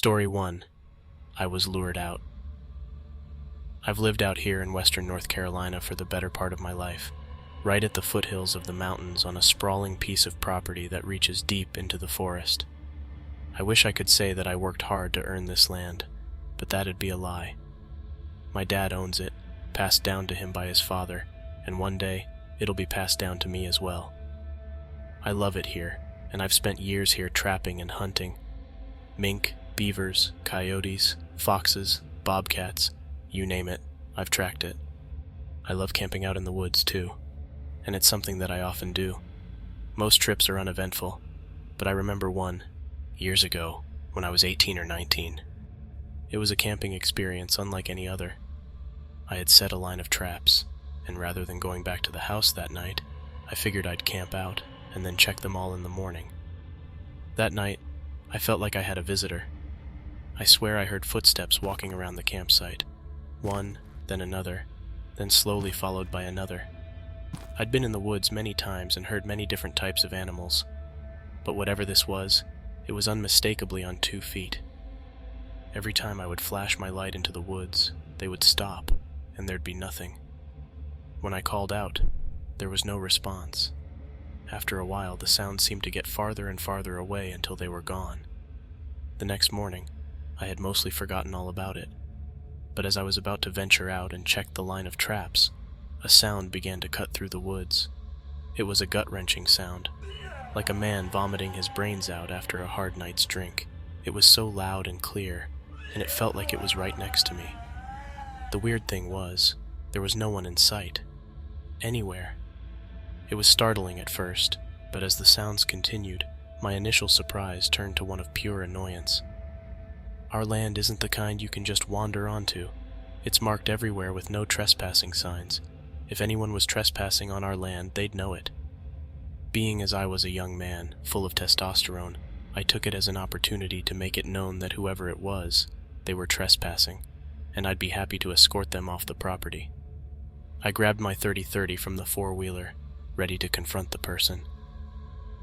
Story 1. I was lured out. I've lived out here in western North Carolina for the better part of my life, right at the foothills of the mountains on a sprawling piece of property that reaches deep into the forest. I wish I could say that I worked hard to earn this land, but that'd be a lie. My dad owns it, passed down to him by his father, and one day it'll be passed down to me as well. I love it here, and I've spent years here trapping and hunting. Mink, beavers, coyotes, foxes, bobcats, you name it, I've tracked it. I love camping out in the woods too, and it's something that I often do. Most trips are uneventful, but I remember one, years ago, when I was 18 or 19. It was a camping experience unlike any other. I had set a line of traps, and rather than going back to the house that night, I figured I'd camp out and then check them all in the morning. That night, I felt like I had a visitor. I swear I heard footsteps walking around the campsite. One, then another, then slowly followed by another. I'd been in the woods many times and heard many different types of animals, but whatever this was, it was unmistakably on 2 feet. Every time I would flash my light into the woods, they would stop, and there'd be nothing. When I called out, there was no response. After a while, the sound seemed to get farther and farther away until they were gone. The next morning, I had mostly forgotten all about it, but as I was about to venture out and check the line of traps, a sound began to cut through the woods. It was a gut-wrenching sound, like a man vomiting his brains out after a hard night's drink. It was so loud and clear, and it felt like it was right next to me. The weird thing was, there was no one in sight, anywhere. It was startling at first, but as the sounds continued, my initial surprise turned to one of pure annoyance. Our land isn't the kind you can just wander onto. It's marked everywhere with no trespassing signs. If anyone was trespassing on our land, they'd know it. Being as I was a young man, full of testosterone, I took it as an opportunity to make it known that whoever it was, they were trespassing, and I'd be happy to escort them off the property. I grabbed my .30-30 from the four-wheeler, ready to confront the person.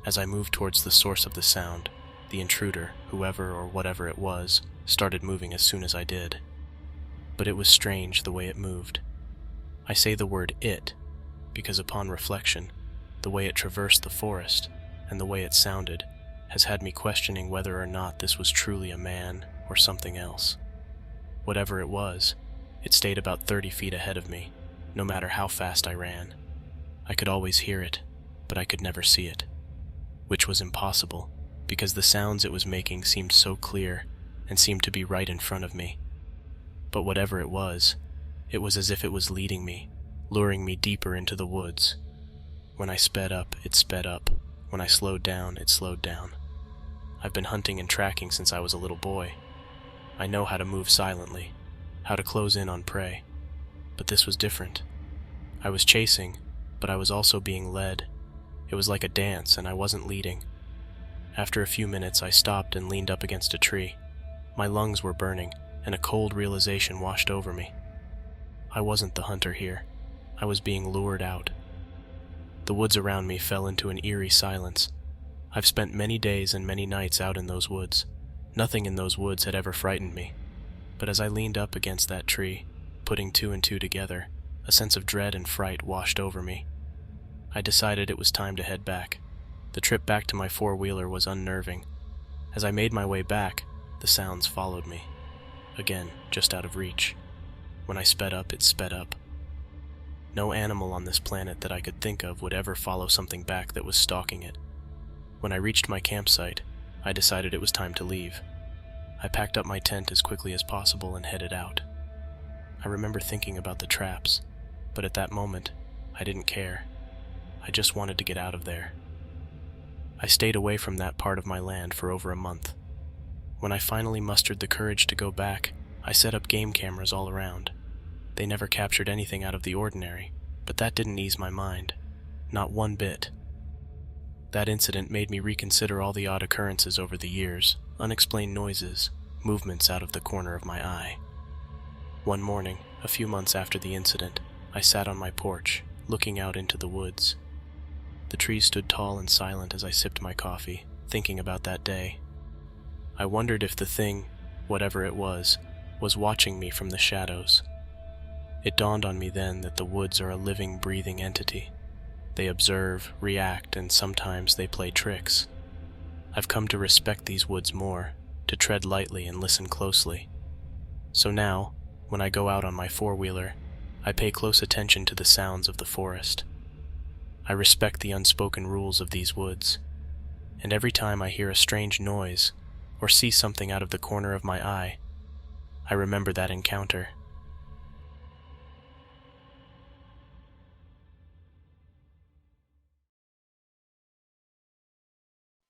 As I moved towards the source of the sound, the intruder, whoever or whatever it was, started moving as soon as I did. But it was strange the way it moved. I say the word "it" because upon reflection, the way it traversed the forest and the way it sounded has had me questioning whether or not this was truly a man or something else. Whatever it was, it stayed about 30 feet ahead of me, no matter how fast I ran. I could always hear it, but I could never see it, which was impossible because the sounds it was making seemed so clear and seemed to be right in front of me. But whatever it was as if it was leading me, luring me deeper into the woods. When I sped up, it sped up. When I slowed down, it slowed down. I've been hunting and tracking since I was a little boy. I know how to move silently, how to close in on prey. But this was different. I was chasing, but I was also being led. It was like a dance, and I wasn't leading. After a few minutes, I stopped and leaned up against a tree. My lungs were burning, and a cold realization washed over me. I wasn't the hunter here. I was being lured out. The woods around me fell into an eerie silence. I've spent many days and many nights out in those woods. Nothing in those woods had ever frightened me. But as I leaned up against that tree, putting 2 and 2 together, a sense of dread and fright washed over me. I decided it was time to head back. The trip back to my four-wheeler was unnerving. As I made my way back, the sounds followed me. Again, just out of reach. When I sped up, it sped up. No animal on this planet that I could think of would ever follow something back that was stalking it. When I reached my campsite, I decided it was time to leave. I packed up my tent as quickly as possible and headed out. I remember thinking about the traps, but at that moment, I didn't care. I just wanted to get out of there. I stayed away from that part of my land for over a month. When I finally mustered the courage to go back, I set up game cameras all around. They never captured anything out of the ordinary, but that didn't ease my mind. Not one bit. That incident made me reconsider all the odd occurrences over the years, unexplained noises, movements out of the corner of my eye. One morning, a few months after the incident, I sat on my porch, looking out into the woods. The trees stood tall and silent as I sipped my coffee, thinking about that day. I wondered if the thing, whatever it was watching me from the shadows. It dawned on me then that the woods are a living, breathing entity. They observe, react, and sometimes they play tricks. I've come to respect these woods more, to tread lightly and listen closely. So now, when I go out on my four-wheeler, I pay close attention to the sounds of the forest. I respect the unspoken rules of these woods, and every time I hear a strange noise or see something out of the corner of my eye, I remember that encounter.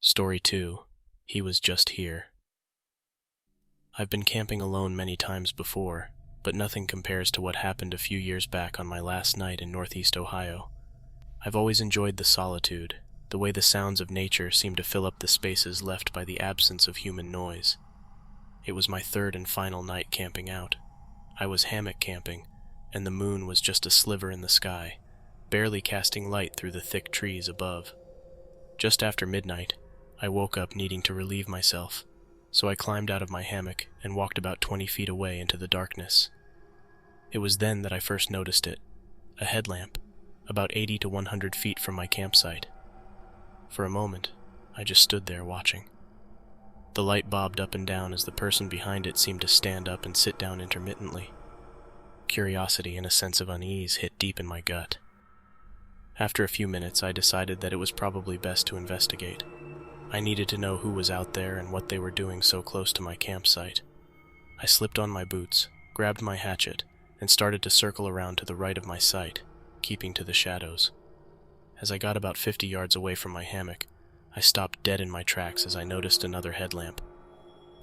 Story 2. He Was Just Here. I've been camping alone many times before, but nothing compares to what happened a few years back on my last night in Northeast Ohio. I've always enjoyed the solitude, the way the sounds of nature seem to fill up the spaces left by the absence of human noise. It was my third and final night camping out. I was hammock camping, and the moon was just a sliver in the sky, barely casting light through the thick trees above. Just after midnight, I woke up needing to relieve myself, so I climbed out of my hammock and walked about 20 feet away into the darkness. It was then that I first noticed it, a headlamp, about 80 to 100 feet from my campsite. For a moment, I just stood there watching. The light bobbed up and down as the person behind it seemed to stand up and sit down intermittently. Curiosity and a sense of unease hit deep in my gut. After a few minutes, I decided that it was probably best to investigate. I needed to know who was out there and what they were doing so close to my campsite. I slipped on my boots, grabbed my hatchet, and started to circle around to the right of my site, keeping to the shadows. As I got about 50 yards away from my hammock, I stopped dead in my tracks as I noticed another headlamp.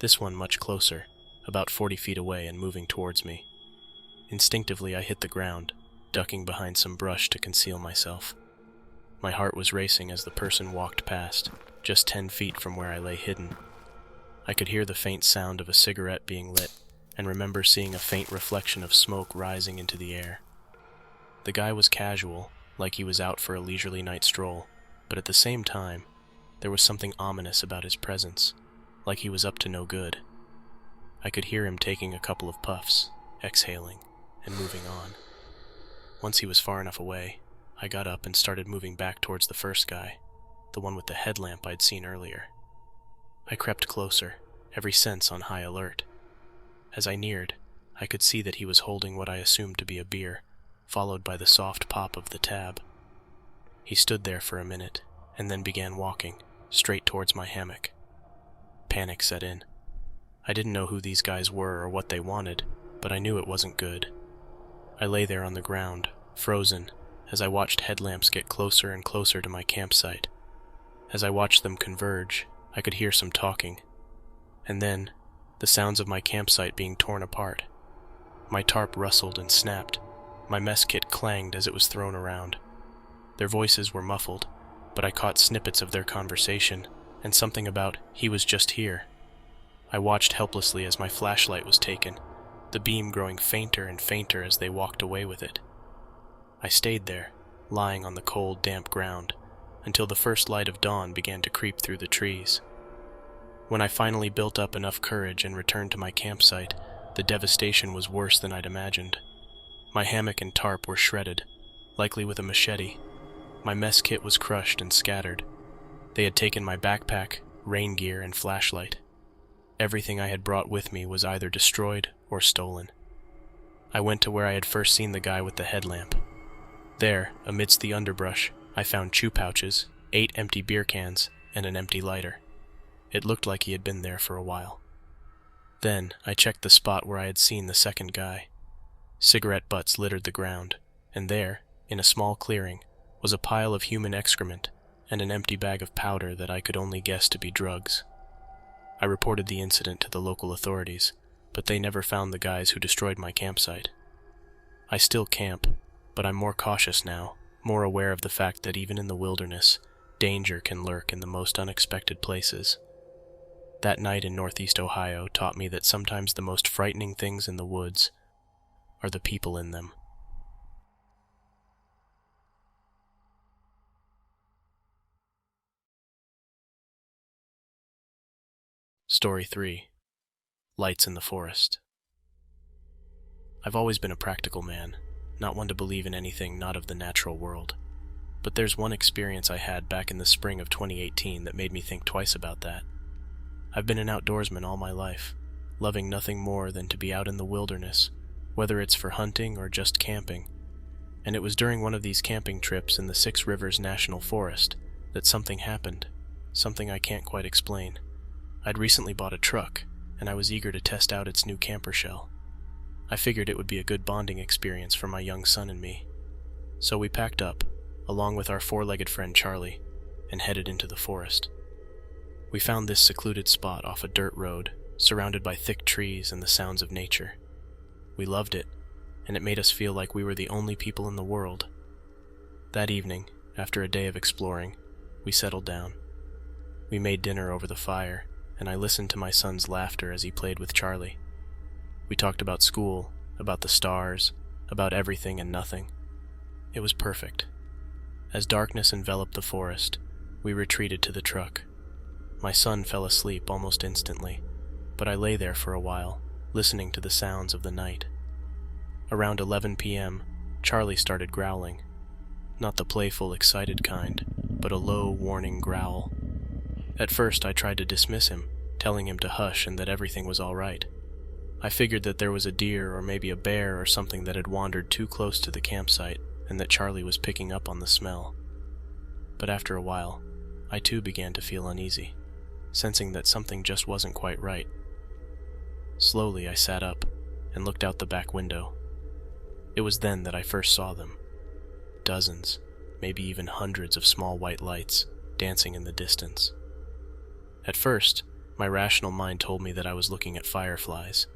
This one much closer, about 40 feet away and moving towards me. Instinctively, I hit the ground, ducking behind some brush to conceal myself. My heart was racing as the person walked past, just 10 feet from where I lay hidden. I could hear the faint sound of a cigarette being lit, and remember seeing a faint reflection of smoke rising into the air. The guy was casual, like he was out for a leisurely night stroll, but at the same time, there was something ominous about his presence, like he was up to no good. I could hear him taking a couple of puffs, exhaling, and moving on. Once he was far enough away, I got up and started moving back towards the first guy, the one with the headlamp I'd seen earlier. I crept closer, every sense on high alert. As I neared, I could see that he was holding what I assumed to be a beer, followed by the soft pop of the tab. He stood there for a minute, and then began walking, straight towards my hammock. Panic set in. I didn't know who these guys were or what they wanted, but I knew it wasn't good. I lay there on the ground, frozen, as I watched headlamps get closer and closer to my campsite. As I watched them converge, I could hear some talking. And then, the sounds of my campsite being torn apart. My tarp rustled and snapped. My mess kit clanged as it was thrown around. Their voices were muffled, but I caught snippets of their conversation, and something about "he was just here." I watched helplessly as my flashlight was taken, the beam growing fainter and fainter as they walked away with it. I stayed there, lying on the cold, damp ground, until the first light of dawn began to creep through the trees. When I finally built up enough courage and returned to my campsite, the devastation was worse than I'd imagined. My hammock and tarp were shredded, likely with a machete. My mess kit was crushed and scattered. They had taken my backpack, rain gear, and flashlight. Everything I had brought with me was either destroyed or stolen. I went to where I had first seen the guy with the headlamp. There, amidst the underbrush, I found chew pouches, 8 empty beer cans, and an empty lighter. It looked like he had been there for a while. Then, I checked the spot where I had seen the second guy. Cigarette butts littered the ground, and there, in a small clearing, was a pile of human excrement and an empty bag of powder that I could only guess to be drugs. I reported the incident to the local authorities, but they never found the guys who destroyed my campsite. I still camp, but I'm more cautious now, more aware of the fact that even in the wilderness, danger can lurk in the most unexpected places. That night in Northeast Ohio taught me that sometimes the most frightening things in the woods are the people in them. Story 3. Lights in the forest. I've always been a practical man, not one to believe in anything not of the natural world. But there's one experience I had back in the spring of 2018 that made me think twice about that. I've been an outdoorsman all my life, loving nothing more than to be out in the wilderness, whether it's for hunting or just camping. And it was during one of these camping trips in the Six Rivers National Forest that something happened, something I can't quite explain. I'd recently bought a truck, and I was eager to test out its new camper shell. I figured it would be a good bonding experience for my young son and me. So we packed up, along with our four-legged friend Charlie, and headed into the forest. We found this secluded spot off a dirt road, surrounded by thick trees and the sounds of nature. We loved it, and it made us feel like we were the only people in the world. That evening, after a day of exploring, we settled down. We made dinner over the fire, and I listened to my son's laughter as he played with Charlie. We talked about school, about the stars, about everything and nothing. It was perfect. As darkness enveloped the forest, we retreated to the truck. My son fell asleep almost instantly, but I lay there for a while, listening to the sounds of the night. Around 11 p.m., Charlie started growling. Not the playful, excited kind, but a low, warning growl. At first, I tried to dismiss him, telling him to hush and that everything was all right. I figured that there was a deer or maybe a bear or something that had wandered too close to the campsite and that Charlie was picking up on the smell. But after a while, I too began to feel uneasy, sensing that something just wasn't quite right. Slowly, I sat up and looked out the back window. It was then that I first saw them. Dozens, maybe even hundreds of small white lights dancing in the distance. At first, my rational mind told me that I was looking at fireflies,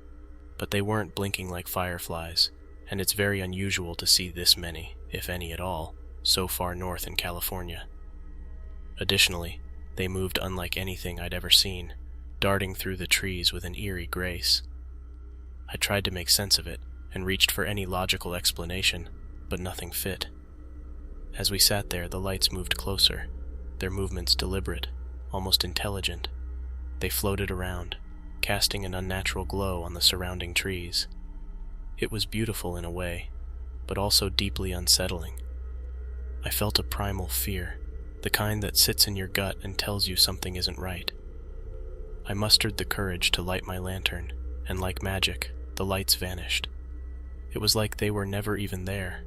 but they weren't blinking like fireflies, and it's very unusual to see this many, if any at all, so far north in California. Additionally, they moved unlike anything I'd ever seen, darting through the trees with an eerie grace. I tried to make sense of it and reached for any logical explanation, but nothing fit. As we sat there, the lights moved closer, their movements deliberate, almost intelligent. They floated around, casting an unnatural glow on the surrounding trees. It was beautiful in a way, but also deeply unsettling. I felt a primal fear, the kind that sits in your gut and tells you something isn't right. I mustered the courage to light my lantern, and like magic, the lights vanished. It was like they were never even there.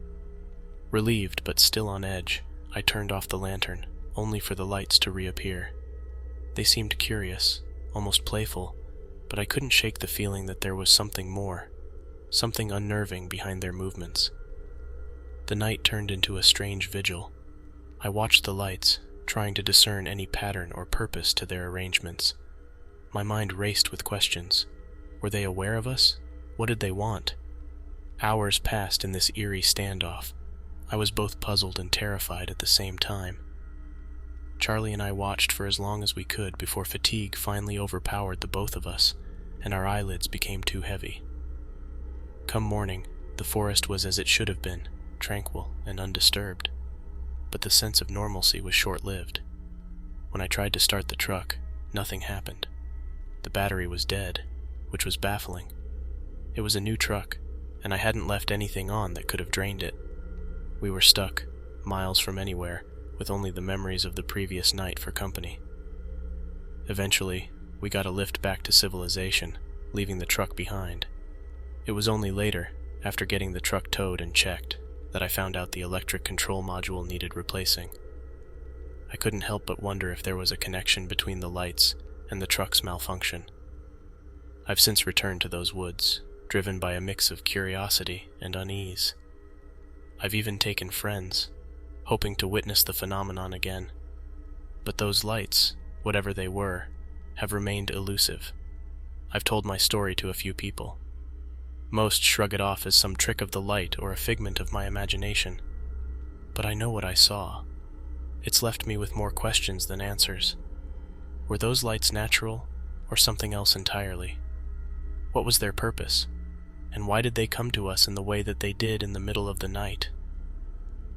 Relieved but still on edge, I turned off the lantern, only for the lights to reappear. They seemed curious, almost playful, but I couldn't shake the feeling that there was something more, something unnerving behind their movements. The night turned into a strange vigil. I watched the lights, trying to discern any pattern or purpose to their arrangements. My mind raced with questions. Were they aware of us? What did they want? Hours passed in this eerie standoff. I was both puzzled and terrified at the same time. Charlie and I watched for as long as we could before fatigue finally overpowered the both of us, and our eyelids became too heavy. Come morning, the forest was as it should have been, tranquil and undisturbed. But the sense of normalcy was short-lived. When I tried to start the truck, nothing happened. The battery was dead, which was baffling. It was a new truck, and I hadn't left anything on that could have drained it. We were stuck, miles from anywhere, with only the memories of the previous night for company. Eventually, we got a lift back to civilization, leaving the truck behind. It was only later, after getting the truck towed and checked, that I found out the electric control module needed replacing. I couldn't help but wonder if there was a connection between the lights and the truck's malfunction. I've since returned to those woods, driven by a mix of curiosity and unease. I've even taken friends, hoping to witness the phenomenon again. But those lights, whatever they were, have remained elusive. I've told my story to a few people. Most shrug it off as some trick of the light or a figment of my imagination. But I know what I saw. It's left me with more questions than answers. Were those lights natural, or something else entirely? What was their purpose? And why did they come to us in the way that they did in the middle of the night?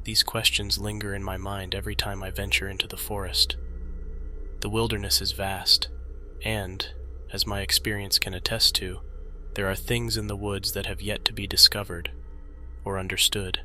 These questions linger in my mind every time I venture into the forest. The wilderness is vast, and, as my experience can attest to, there are things in the woods that have yet to be discovered or understood.